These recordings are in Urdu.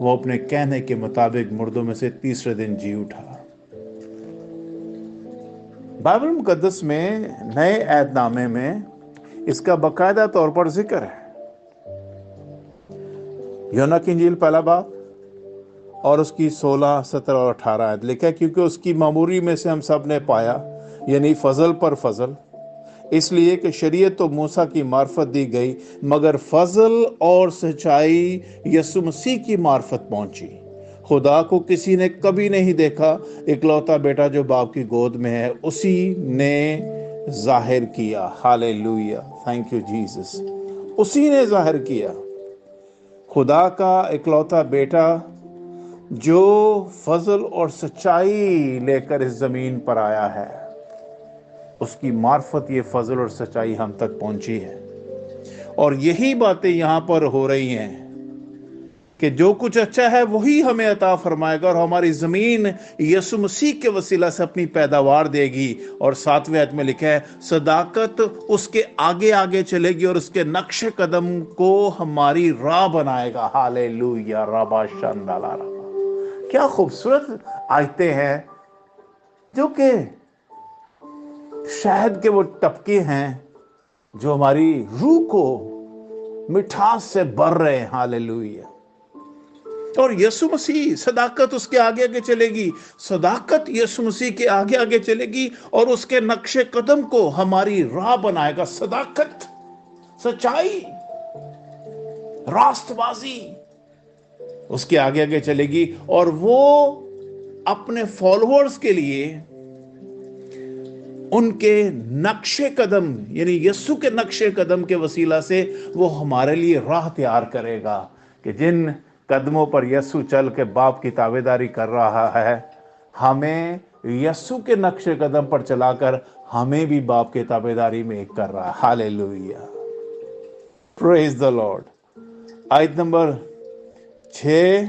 وہ اپنے کہنے کے مطابق مردوں میں سے تیسرے دن جی اٹھا۔ بائبل مقدس میں نئے عہد نامے میں اس کا باقاعدہ طور پر ذکر ہے۔ یونا کی انجیل پہلا باب اور اس کی 16، 17 اور 18 آیت لکھا ہے، کیونکہ اس کی معموری میں سے ہم سب نے پایا، یعنی فضل پر فضل، اس لیے کہ شریعت تو موسیٰ کی معرفت دی گئی، مگر فضل اور سچائی یسوع مسیح کی معرفت پہنچی۔ خدا کو کسی نے کبھی نہیں دیکھا، اکلوتا بیٹا جو باپ کی گود میں ہے اسی نے ظاہر کیا۔ ہالےلویا، تھینک یو جیسس۔ اسی نے ظاہر کیا، خدا کا اکلوتا بیٹا جو فضل اور سچائی لے کر اس زمین پر آیا ہے، اس کی معرفت، یہ فضل اور سچائی ہم تک پہنچی ہے۔ اور یہی باتیں یہاں پر ہو رہی ہیں کہ جو کچھ اچھا ہے وہی ہمیں عطا فرمائے گا، اور ہماری زمین یسوع مسیح کے وسیلہ سے اپنی پیداوار دے گی۔ اور 7ویں آیت میں لکھا ہے، صداقت اس کے آگے آگے چلے گی اور اس کے نقش قدم کو ہماری راہ بنائے گا۔ ہالےلویا، ربا شندالا ربا۔ کیا خوبصورت آیتیں ہیں، جو کہ شہد کے وہ ٹپکے ہیں جو ہماری روح کو مٹھاس سے بھر رہے ہیں۔ ہالےلویا۔ اور یسوع مسیح، صداقت اس کے آگے آگے چلے گی، صداقت یسوع مسیح کے آگے آگے چلے گی اور اس کے نقش قدم کو ہماری راہ بنائے گا۔ صداقت، سچائی، راست بازی اس کے آگے آگے چلے گی، اور وہ اپنے فالوورز کے لیے ان کے نقش قدم، یعنی یسوع کے نقش قدم کے وسیلہ سے وہ ہمارے لیے راہ تیار کرے گا، کہ جن قدموں پر یسوع چل کے باپ کی تابعداری کر رہا ہے، ہمیں یسوع کے نقش قدم پر چلا کر ہمیں بھی باپ کی تابعداری میں ایک کر رہا ہے۔ ہالےلویا، پریز دا لارڈ۔ آیت نمبر 6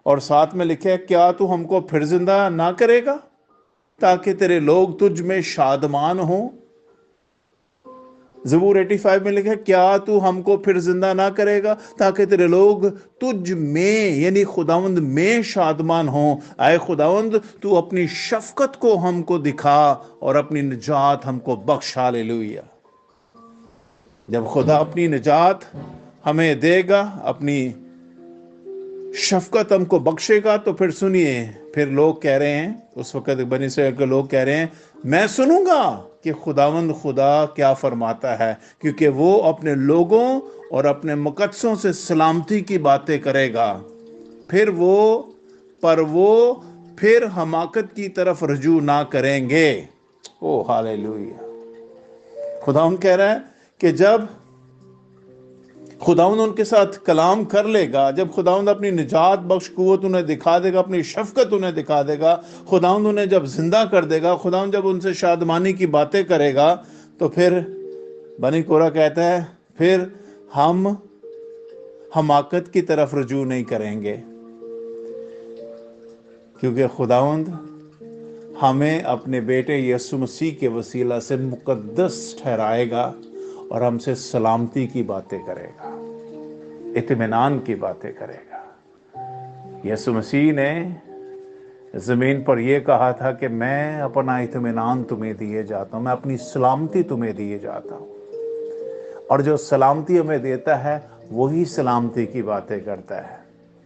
اور 7 میں لکھے ہے، کیا تو ہم کو پھر زندہ نہ کرے گا تاکہ تیرے لوگ تجھ میں شادمان ہوں؟ زبور 85 میں لکھا ہے، کیا تو ہم کو پھر زندہ نہ کرے گا تاکہ تیرے لوگ تجھ میں، یعنی خداوند میں شادمان ہوں۔ اے خداوند، تو اپنی شفقت کو ہم کو دکھا اور اپنی نجات ہم کو بخش۔ ہالےلویا۔ جب خدا اپنی نجات ہمیں دے گا، اپنی شفقت ہم کو بخشے گا، تو پھر سنیے، پھر لوگ کہہ رہے ہیں، اس وقت بنی اسرائیل کے لوگ کہہ رہے ہیں، میں سنوں گا کہ خداوند خدا کیا فرماتا ہے، کیونکہ وہ اپنے لوگوں اور اپنے مقدسوں سے سلامتی کی باتیں کرے گا، پھر وہ حماقت کی طرف رجوع نہ کریں گے۔ او ہالےلویا۔ خداوند کہہ رہا ہے کہ جب خداوند ان کے ساتھ کلام کر لے گا، جب خداوند اپنی نجات بخش قوت انہیں دکھا دے گا، اپنی شفقت انہیں دکھا دے گا، خداوند انہیں جب زندہ کر دے گا، خداوند جب ان سے شادمانی کی باتیں کرے گا، تو پھر بنی کورہ کہتا ہے، پھر ہم حماقت کی طرف رجوع نہیں کریں گے، کیونکہ خداوند ہمیں اپنے بیٹے یسوع مسیح کے وسیلہ سے مقدس ٹھہرائے گا اور ہم سے سلامتی کی باتیں کرے گا، اطمینان کی باتیں کرے گا۔ یسوع مسیح نے زمین پر یہ کہا تھا کہ میں اپنا اطمینان تمہیں دیے جاتا ہوں، میں اپنی سلامتی تمہیں دیے جاتا ہوں، اور جو سلامتی ہمیں دیتا ہے وہی سلامتی کی باتیں کرتا ہے۔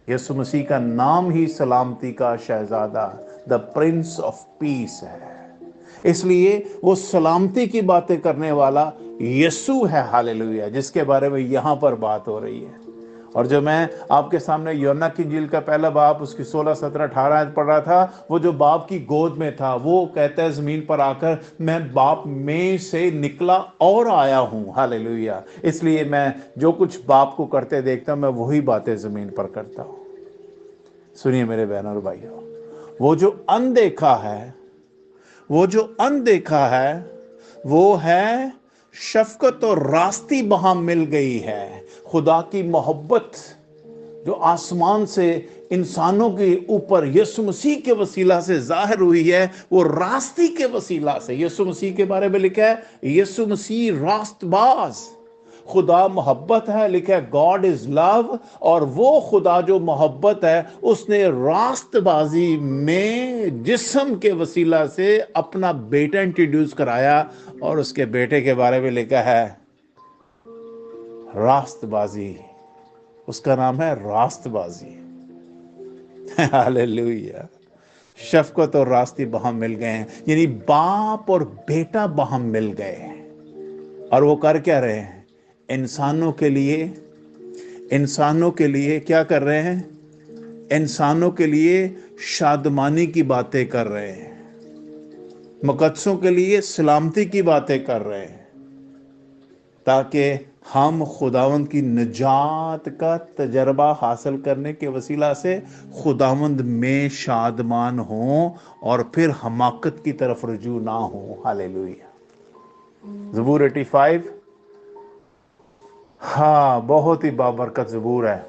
یسوع مسیح کا نام ہی سلامتی کا شہزادہ، دا پرنس آف پیس ہے، اس لیے وہ سلامتی کی باتیں کرنے والا یسوع ہے۔ ہالےلویا، جس کے بارے میں یہاں پر بات ہو رہی ہے۔ اور جو میں آپ کے سامنے یونا کی انجیل کا پہلا باب اس کی 16، 17، 18 آیت پڑھ رہا تھا، وہ جو باپ کی گود میں تھا، وہ کہتا ہے زمین پر آ کر، میں باپ میں سے نکلا اور آیا ہوں۔ ہالےلویا، اس لیے میں جو کچھ باپ کو کرتے دیکھتا ہوں، میں وہی باتیں زمین پر کرتا ہوں۔ سنیے میرے بہنوں اور بھائیوں، وہ جو اندیکھا ہے وہ ہے شفقت اور راستی بہم مل گئی ہے۔ خدا کی محبت جو آسمان سے انسانوں کے اوپر یسوع مسیح کے وسیلہ سے ظاہر ہوئی ہے، وہ راستی کے وسیلہ سے۔ یسوع مسیح کے بارے میں لکھا ہے، یسوع مسیح راست باز، خدا محبت ہے، لکھا ہے گاڈ از لو، اور وہ خدا جو محبت ہے اس نے راست بازی میں جسم کے وسیلہ سے اپنا بیٹا انٹروڈیوس کرایا، اور اس کے بیٹے کے بارے میں لکھا ہے راست بازی، اس کا نام ہے راست بازی۔ ہاللیلویہ۔ شفقت اور راستی باہم مل گئے ہیں، یعنی باپ اور بیٹا باہم مل گئے ہیں، اور وہ کر کیا رہے ہیں؟ انسانوں کے لیے کیا کر رہے ہیں؟ انسانوں کے لیے شادمانی کی باتیں کر رہے ہیں، مقدسوں کے لیے سلامتی کی باتیں کر رہے ہیں، تاکہ ہم خداوند کی نجات کا تجربہ حاصل کرنے کے وسیلہ سے خداوند میں شادمان ہوں اور پھر حماقت کی طرف رجوع نہ ہوں۔ ہاللیلویہ۔ زبور 85 ہاں بہت ہی بابرکت زبور ہے،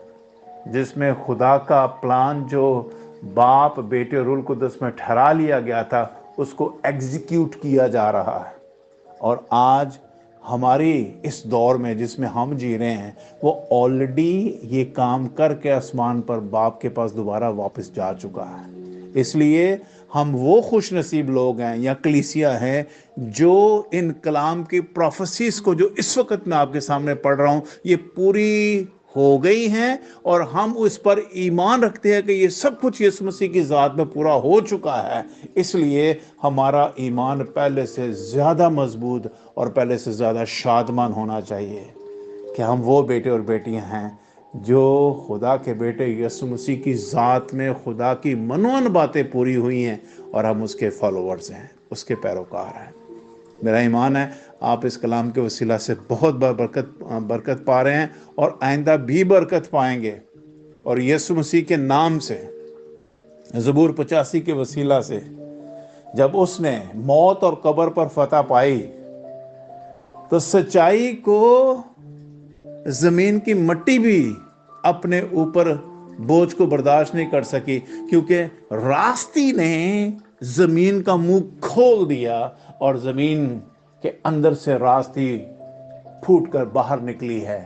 جس میں خدا کا پلان جو باپ بیٹے اور روح القدس میں ٹھہرا لیا گیا تھا اس کو ایگزیکیوٹ کیا جا رہا ہے، اور آج ہماری اس دور میں جس میں ہم جی رہے ہیں وہ آلریڈی یہ کام کر کے آسمان پر باپ کے پاس دوبارہ واپس جا چکا ہے۔ اس لیے ہم وہ خوش نصیب لوگ ہیں یا کلیسیا ہیں جو ان کلام کی پروفیسیز کو جو اس وقت میں آپ کے سامنے پڑھ رہا ہوں یہ پوری ہو گئی ہیں، اور ہم اس پر ایمان رکھتے ہیں کہ یہ سب کچھ یسوع مسیح کی ذات میں پورا ہو چکا ہے۔ اس لیے ہمارا ایمان پہلے سے زیادہ مضبوط اور پہلے سے زیادہ شادمان ہونا چاہیے کہ ہم وہ بیٹے اور بیٹیاں ہیں جو خدا کے بیٹے یسوع مسیح کی ذات میں خدا کی منوان باتیں پوری ہوئی ہیں، اور ہم اس کے فالوورز ہیں، اس کے پیروکار ہیں۔ میرا ایمان ہے آپ اس کلام کے وسیلہ سے بہت برکت پا رہے ہیں، اور آئندہ بھی برکت پائیں گے، اور یسوع مسیح کے نام سے زبور 85 کے وسیلہ سے جب اس نے موت اور قبر پر فتح پائی تو سچائی کو زمین کی مٹی بھی اپنے اوپر بوجھ کو برداشت نہیں کر سکی، کیونکہ راستی نے زمین کا منہ کھول دیا اور زمین کے اندر سے راستی پھوٹ کر باہر نکلی ہے،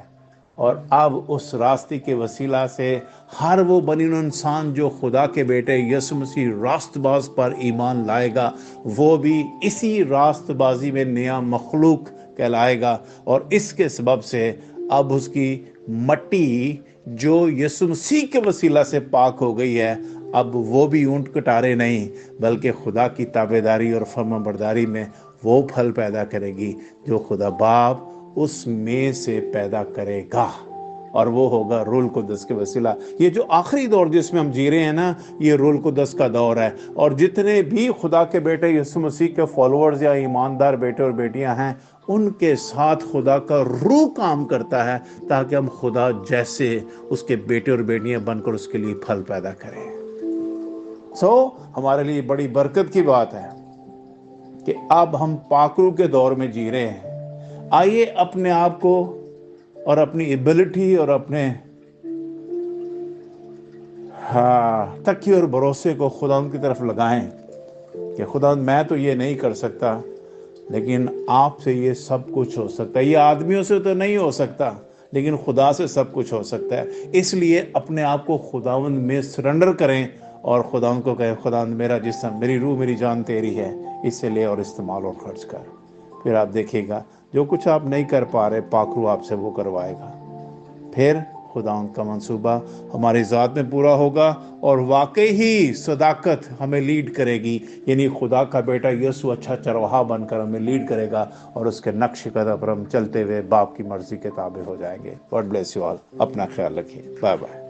اور اب اس راستے کے وسیلہ سے ہر وہ بنی نوع انسان جو خدا کے بیٹے یسوع مسیح راست باز پر ایمان لائے گا وہ بھی اسی راست بازی میں نیا مخلوق کہلائے گا، اور اس کے سبب سے اب اس کی مٹی جو یسوع مسیح کے وسیلہ سے پاک ہو گئی ہے اب وہ بھی اونٹ کٹارے نہیں بلکہ خدا کی تابعداری اور فرمان برداری میں وہ پھل پیدا کرے گی جو خدا باپ اس میں سے پیدا کرے گا، اور وہ ہوگا روح القدس کے وسیلہ۔ یہ جو آخری دور جس میں ہم جی رہے ہیں نا یہ روح القدس کا دور ہے، اور جتنے بھی خدا کے بیٹے یسوع مسیح کے فالوورز یا ایماندار بیٹے اور بیٹیاں ہیں ان کے ساتھ خدا کا روح کام کرتا ہے تاکہ ہم خدا جیسے اس کے بیٹے اور بیٹیاں بن کر اس کے لیے پھل پیدا کریں۔ ہمارے لیے بڑی برکت کی بات ہے کہ اب ہم پاکرو کے دور میں جی رہے ہیں۔ آئیے اپنے آپ کو اور اپنی ایبلٹی اور اپنے تکیے اور بھروسے کو خدا کی طرف لگائیں کہ خدا میں تو یہ نہیں کر سکتا لیکن آپ سے یہ سب کچھ ہو سکتا ہے۔ یہ آدمیوں سے تو نہیں ہو سکتا لیکن خدا سے سب کچھ ہو سکتا ہے۔ اس لیے اپنے آپ کو خداوند میں سرنڈر کریں اور خداوند کو کہیں خداوند میرا جسم میری روح میری جان تیری ہے، اس سے لے اور استعمال اور خرچ کر۔ پھر آپ دیکھیے گا جو کچھ آپ نہیں کر پا رہے پاکرو آپ سے وہ کروائے گا، پھر خداوند کا منصوبہ ہماری ذات میں پورا ہوگا اور واقعی ہی صداقت ہمیں لیڈ کرے گی، یعنی خدا کا بیٹا یسوع اچھا چرواہا بن کر ہمیں لیڈ کرے گا اور اس کے نقش قدم پر ہم چلتے ہوئے باپ کی مرضی کے تابع ہو جائیں گے۔ گاڈ بلیس یو آل، اپنا خیال رکھیے، بائے بائے۔